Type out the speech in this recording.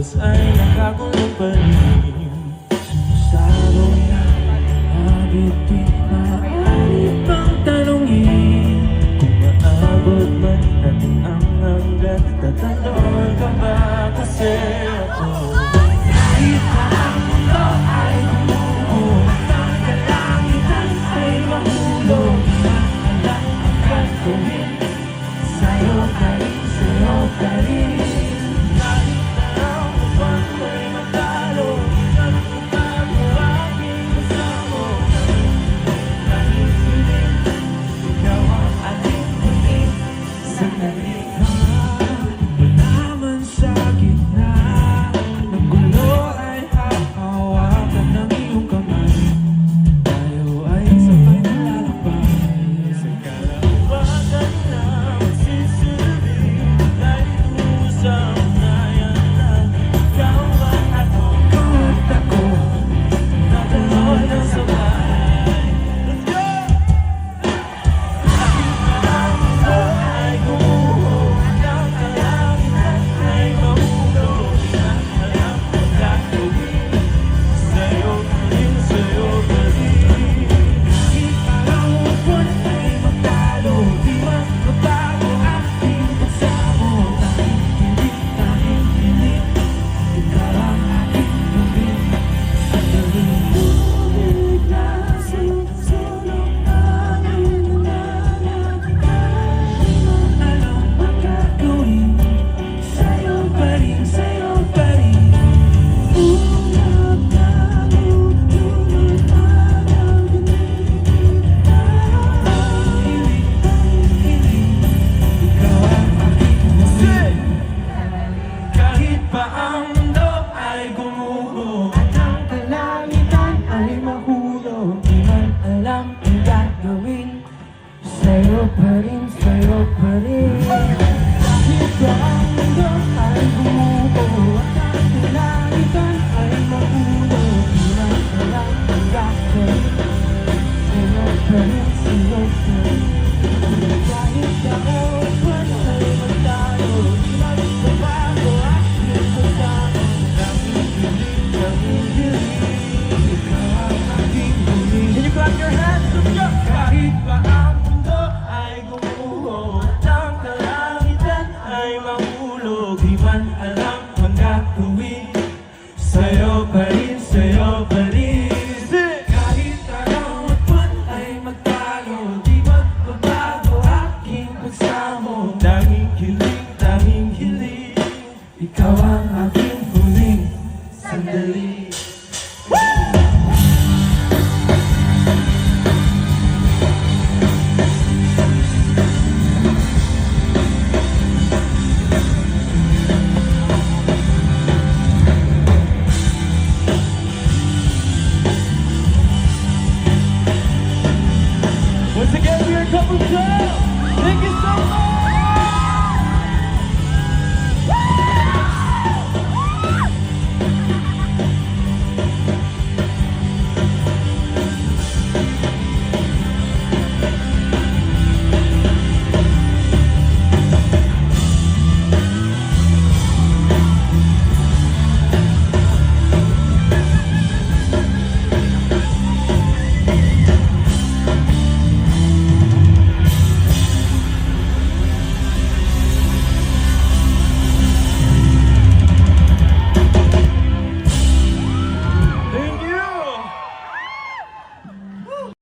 Diyos ay nakakulong pa rin. Sabong na habit di maaari pang tanongin kung maabot man natin ang hanggan. Tatanong ka ba kasi ako? Kahit na ang mundo ay gumuho, ang kalangitan ay mahulog, wala ang gagawin. Sa'yo ka rin, sa'yo ka rin. Kahit na ang buwan ay magdalo, nagbabago aking kasama. Kahit piling, ikaw ang ating piling. Sandali ka, malaman sa gitna ng gulo ay hahawakan ng iyong kamay. Tayo ay sabay na lalakbay sa kalawakan na magsisilbi. Dahil tungo sa ugnayan na ikaw at ako, natuloy ng sabay. Let's go! Kahit na ang mundo ay gumuho, ang kalangitan ay mahulog, alam ang gagawin. Sa'yo pa rin, sa'yo pa rin. Kahit parang upuan ay magtalo, di magbabago aking pagsamo. Tanging pilit, ikaw ang aking gawin. Sandali tubig na sinusulong namin nananagay. Di mo alam ang gagawin. Sa'yo pa rin, sa'yo pa rin. Ulap na lumulutang ang hilig, ikaw ang aking gawin. Kahit pa ang mundo ay gumuho at ang kalangitan ay mahulog, di man alam ang gagawin. Sa'yo pa rin, sa'yo pa rin. Kahit pa ang mundo ay gumuho at ang kalangitan ay mahulog, di man alam ang gagawin. Sa'yo pa rin, sa'yo pa rin. Kahit na ang upuan ay magtalo, di magbabago aking pagsamo. Tanging hiling, ikaw ang aking gawin. Can you clap your hands? Let's go! Kahit pa ang mundo ay gumuho at ang kalangitan ay mahulog, di man alam ang gagawin. Sa'yo pa rin, sa'yo pa rin. Kahit anong upuan ay magtalo, di magbabago aking pagsamo. Tanging hiling,